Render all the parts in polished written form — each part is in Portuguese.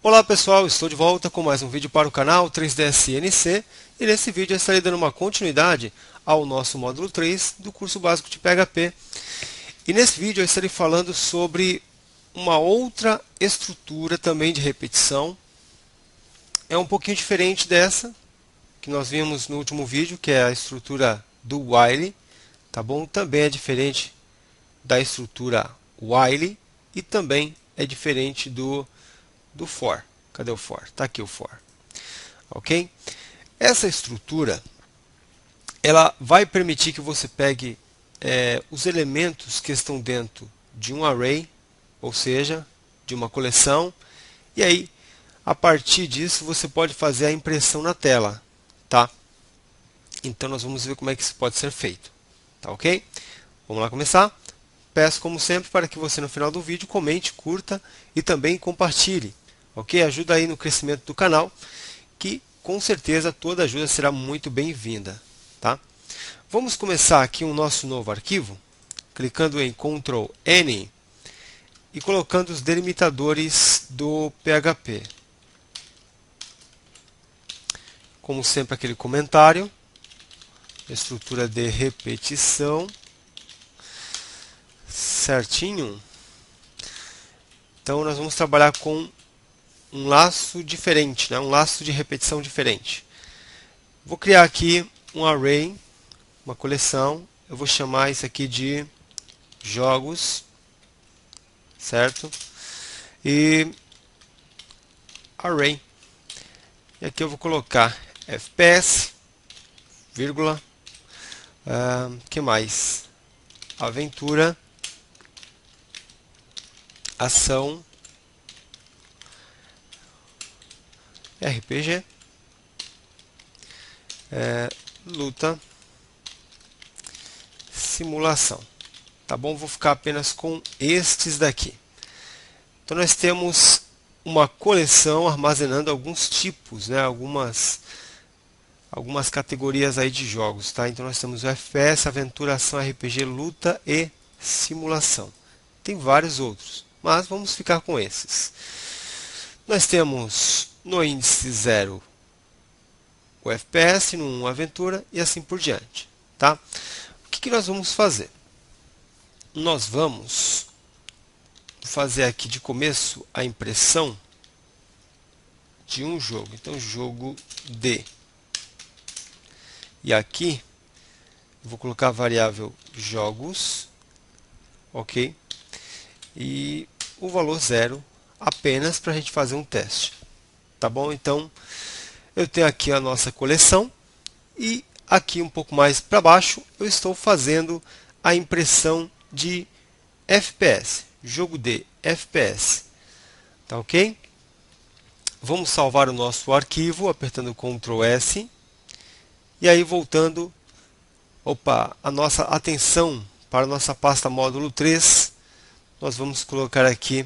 Olá pessoal, estou de volta com mais um vídeo para o canal 3ds NC e nesse vídeo eu estarei dando uma continuidade ao nosso módulo 3 do curso básico de PHP. E nesse vídeo eu estarei falando sobre uma outra estrutura também de repetição. É um pouquinho diferente dessa que nós vimos no último vídeo, que é a estrutura do while, tá bom? Também é diferente da estrutura while e também é diferente do for. Cadê o for? Está aqui o for. Ok? Essa estrutura ela vai permitir que você pegue os elementos que estão dentro de um array, ou seja, de uma coleção, e aí a partir disso você pode fazer a impressão na tela, tá? Então nós vamos ver como é que isso pode ser feito, tá ok? Vamos lá começar. Peço como sempre para que você no final do vídeo comente, curta e também compartilhe. Ok? Ajuda aí no crescimento do canal, que com certeza toda ajuda será muito bem-vinda. Tá? Vamos começar aqui um nosso novo arquivo, clicando em Ctrl N e colocando os delimitadores do PHP. Como sempre, aquele comentário, estrutura de repetição, certinho. Então nós vamos trabalhar com um laço diferente, né? Um laço de repetição diferente. Vou criar aqui um array, uma coleção. Eu vou chamar isso aqui de jogos, certo? E array. E aqui eu vou colocar FPS, vírgula, que mais? Aventura, ação, RPG, luta, simulação. Tá bom? Vou ficar apenas com estes daqui. Então nós temos uma coleção armazenando alguns tipos, né? Algumas categorias aí de jogos, tá? Então nós temos o FPS, aventura, ação, RPG, luta e simulação. Tem vários outros, mas vamos ficar com esses. Nós temos no índice 0 o FPS, no 1 a aventura e assim por diante. Tá? O que nós vamos fazer? Nós vamos fazer aqui de começo a impressão de um jogo. Então, jogo D. E aqui, eu vou colocar a variável jogos, ok? E o valor 0 apenas para a gente fazer um teste. Tá bom? Então, eu tenho aqui a nossa coleção e aqui um pouco mais para baixo eu estou fazendo a impressão de FPS, jogo de FPS. Tá ok? Vamos salvar o nosso arquivo apertando Ctrl S e aí voltando a nossa atenção para a nossa pasta módulo 3, nós vamos colocar aqui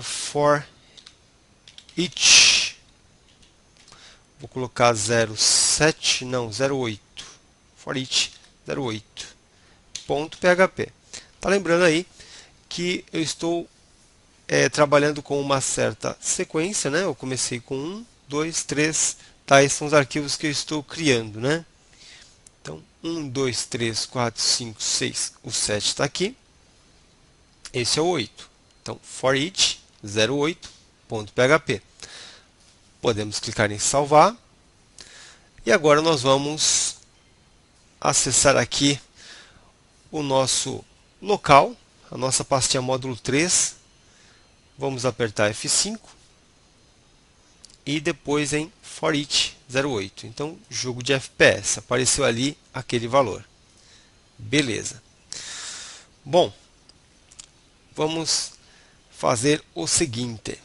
for each. Vou colocar 07, não, 08. For each 08. Ponto PHP. Tá lembrando aí que eu estou trabalhando com uma certa sequência, né? Eu comecei com 1, 2, 3. Tá, esses são os arquivos que eu estou criando, né? Então, 1, 2, 3, 4, 5, 6. O 7 está aqui. Esse é o 8. Então, for each 08. Ponto PHP. Podemos clicar em salvar. E agora nós vamos acessar aqui o nosso local, a nossa pastinha módulo 3. Vamos apertar F5 e depois em for each 08. Então, jogo de FPS. Apareceu ali aquele valor. Beleza. Bom, vamos fazer o seguinte.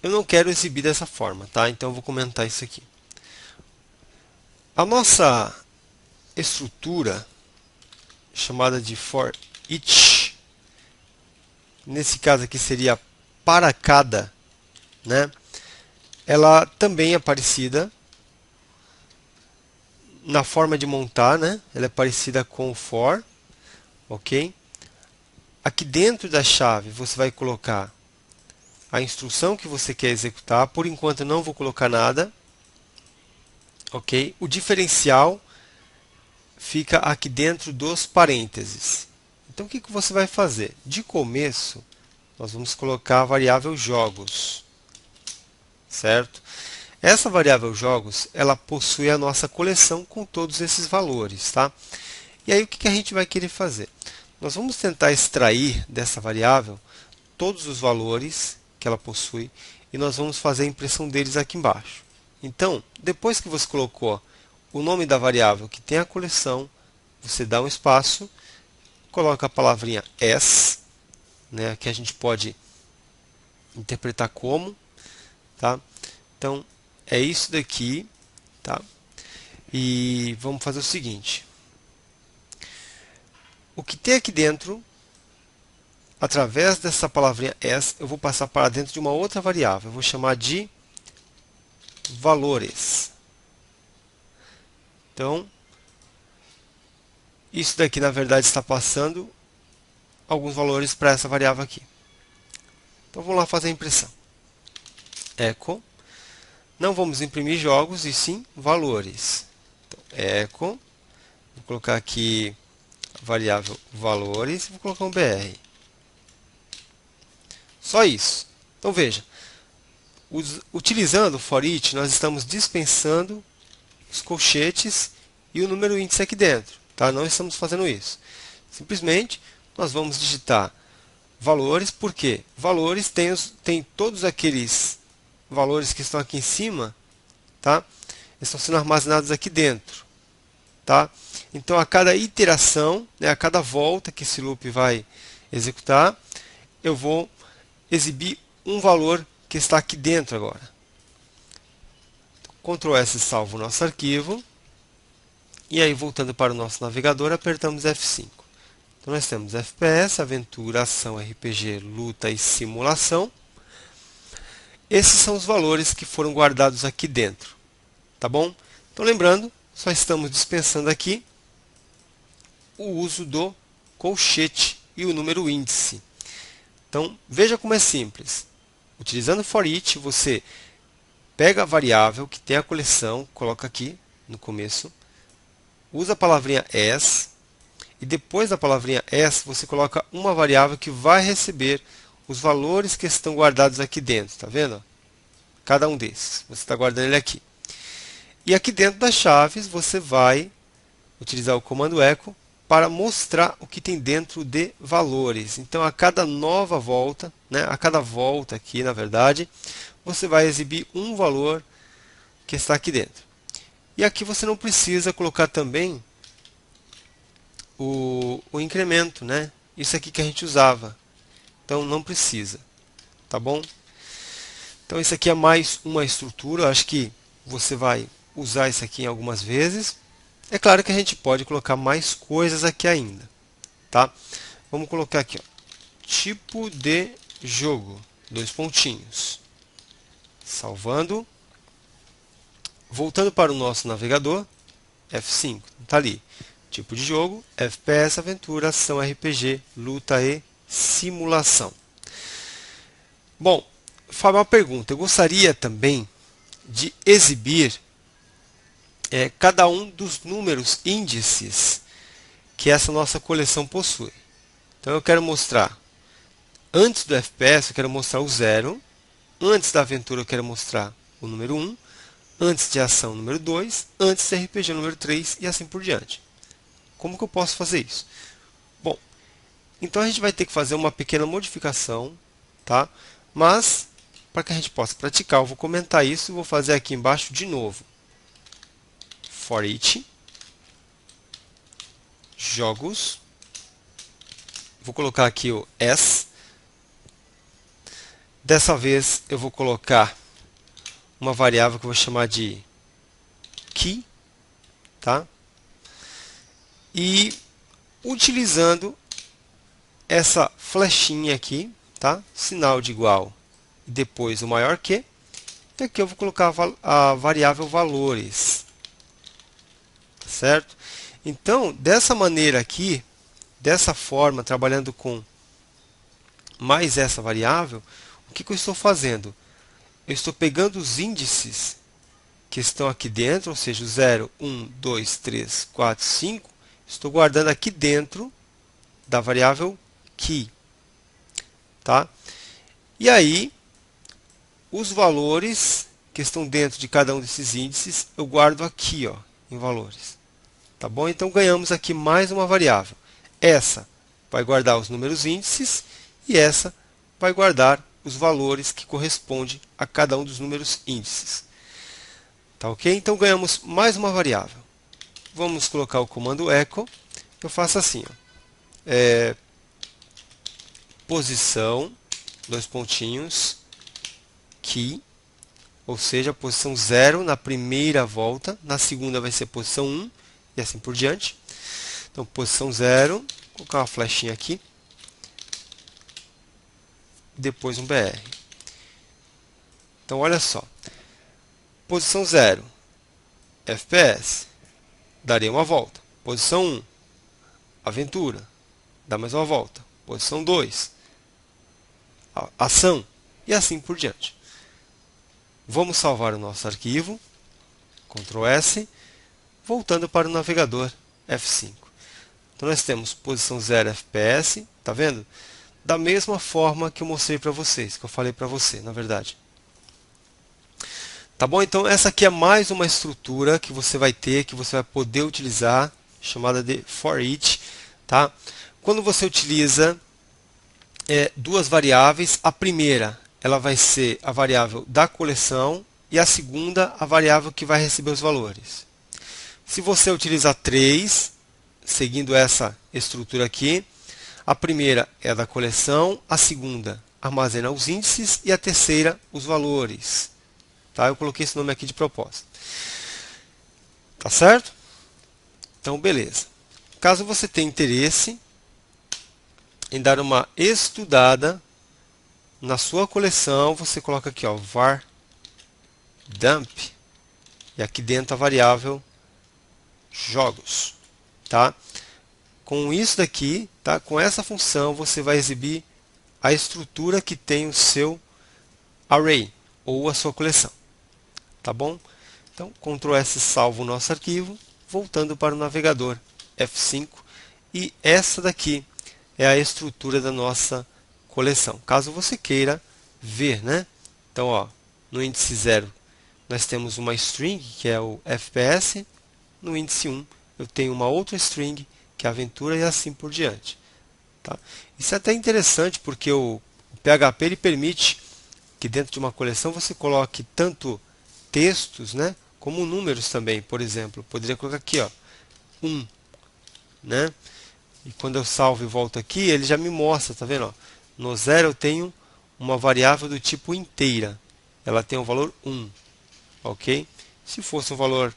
Eu não quero exibir dessa forma, tá? Então eu vou comentar isso aqui. A nossa estrutura chamada de for each, nesse caso aqui seria para cada, né? Ela também é parecida na forma de montar, né? Ela é parecida com o for, ok? Aqui dentro da chave você vai colocar a instrução que você quer executar. Por enquanto eu não vou colocar nada. Ok? O diferencial fica aqui dentro dos parênteses. Então o que você vai fazer? De começo, nós vamos colocar a variável jogos, certo? Essa variável jogos, ela possui a nossa coleção com todos esses valores, tá? E aí o que a gente vai querer fazer? Nós vamos tentar extrair dessa variável todos os valores que ela possui e nós vamos fazer a impressão deles aqui embaixo. Então, depois que você colocou o nome da variável que tem a coleção, você dá um espaço, coloca a palavrinha as, né, que a gente pode interpretar como, tá? Então, é isso daqui, tá? E vamos fazer o seguinte. O que tem aqui dentro, através dessa palavrinha as, eu vou passar para dentro de uma outra variável. Eu vou chamar de valores. Então, isso daqui na verdade está passando alguns valores para essa variável aqui. Então vamos lá fazer a impressão. Echo. Não vamos imprimir jogos, e sim valores. Então, echo. Vou colocar aqui a variável valores e vou colocar um BR. Só isso. Então veja, utilizando o for each, nós estamos dispensando os colchetes e o número índice aqui dentro. Tá? Não estamos fazendo isso. Simplesmente nós vamos digitar valores, porque valores tem todos aqueles valores que estão aqui em cima, tá? Estão sendo armazenados aqui dentro. Tá? Então, a cada iteração, né, a cada volta que esse loop vai executar, eu vou exibir um valor que está aqui dentro agora. Ctrl S salva o nosso arquivo. E aí, voltando para o nosso navegador, apertamos F5. Então, nós temos FPS, aventura, ação, RPG, luta e simulação. Esses são os valores que foram guardados aqui dentro. Tá bom? Então, lembrando, só estamos dispensando aqui o uso do colchete e o número índice. Então, veja como é simples. Utilizando for each, você pega a variável que tem a coleção, coloca aqui no começo, usa a palavrinha as, e depois da palavrinha as, você coloca uma variável que vai receber os valores que estão guardados aqui dentro. Está vendo? Cada um desses. Você está guardando ele aqui. E aqui dentro das chaves, você vai utilizar o comando echo para mostrar o que tem dentro de valores. Então, a cada nova volta, né, a cada volta aqui, na verdade, você vai exibir um valor que está aqui dentro. E aqui você não precisa colocar também o incremento, né? Isso aqui que a gente usava. Então, não precisa. Tá bom? Então, isso aqui é mais uma estrutura. Eu acho que você vai usar isso aqui algumas vezes. É claro que a gente pode colocar mais coisas aqui ainda, tá? Vamos colocar aqui, ó, tipo de jogo, dois pontinhos. Salvando. Voltando para o nosso navegador, F5, está ali. Tipo de jogo, FPS, aventura, ação, RPG, luta e simulação. Bom, Fábio, uma pergunta. Eu gostaria também de exibir cada um dos números índices que essa nossa coleção possui. Então eu quero mostrar, antes do FPS eu quero mostrar o 0, antes da aventura eu quero mostrar o número 1, antes de ação o número 2, antes de RPG o número 3 e assim por diante. Como que eu posso fazer isso? Bom, então a gente vai ter que fazer uma pequena modificação, tá? Mas, para que a gente possa praticar, eu vou comentar isso e vou fazer aqui embaixo de novo. For each, jogos, vou colocar aqui o S. Dessa vez eu vou colocar uma variável que eu vou chamar de key, tá? E utilizando essa flechinha aqui, tá? Sinal de igual e depois o maior que. E aqui eu vou colocar a variável valores. Certo? Então, dessa maneira aqui, dessa forma, trabalhando com mais essa variável, o que eu estou fazendo? Eu estou pegando os índices que estão aqui dentro, ou seja, o 0, 1, 2, 3, 4, 5, estou guardando aqui dentro da variável key. Tá? E aí, os valores que estão dentro de cada um desses índices, eu guardo aqui, ó, em valores. Tá bom? Então, ganhamos aqui mais uma variável. Essa vai guardar os números índices e essa vai guardar os valores que correspondem a cada um dos números índices. Tá ok? Então, ganhamos mais uma variável. Vamos colocar o comando echo. Eu faço assim, ó. Posição, dois pontinhos, key, ou seja, posição 0 na primeira volta, na segunda vai ser posição 1 e assim por diante. Então, posição 0, vou colocar uma flechinha aqui, depois um BR. Então, olha só, posição 0, FPS, daria uma volta. Posição 1, aventura, dá mais uma volta. Posição 2, ação, e assim por diante. Vamos salvar o nosso arquivo, Ctrl S, voltando para o navegador F5. Então nós temos posição 0 FPS, tá vendo? Da mesma forma que eu mostrei para vocês, que eu falei para você, na verdade. Tá bom? Então essa aqui é mais uma estrutura que você vai ter, que você vai poder utilizar, chamada de for each, tá? Quando você utiliza duas variáveis, a primeira ela vai ser a variável da coleção e a segunda a variável que vai receber os valores. Se você utilizar três, seguindo essa estrutura aqui, a primeira é a da coleção, a segunda armazena os índices e a terceira os valores. Tá? Eu coloquei esse nome aqui de propósito. Tá certo? Então, beleza. Caso você tenha interesse em dar uma estudada na sua coleção, você coloca aqui, ó, var dump, e aqui dentro a variável jogos, tá? Com isso daqui, tá? Com essa função, você vai exibir a estrutura que tem o seu array ou a sua coleção, tá bom? Então, Ctrl S salva o nosso arquivo, voltando para o navegador F5, e essa daqui é a estrutura da nossa coleção, caso você queira ver, né? Então, ó, no índice 0 nós temos uma string, que é o FPS, no índice 1 eu tenho uma outra string, que é aventura, e assim por diante. Tá? Isso é até interessante, porque o PHP ele permite que dentro de uma coleção você coloque tanto textos, né, como números também. Por exemplo, eu poderia colocar aqui, ó, 1, né? E quando eu salvo e volto aqui, ele já me mostra, tá vendo? Ó? No 0 eu tenho uma variável do tipo inteira. Ela tem o valor 1. Ok? Se fosse um valor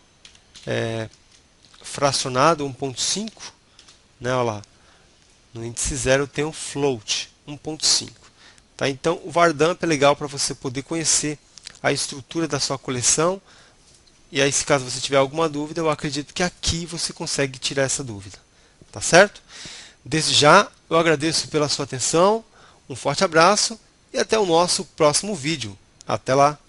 fracionado, 1.5, né? Olha lá. No índice 0 eu tenho um float, 1.5. Tá? Então, o vardump é legal para você poder conhecer a estrutura da sua coleção. E aí, se caso você tiver alguma dúvida, eu acredito que aqui você consegue tirar essa dúvida. Tá certo? Desde já, eu agradeço pela sua atenção, um forte abraço e até o nosso próximo vídeo. Até lá!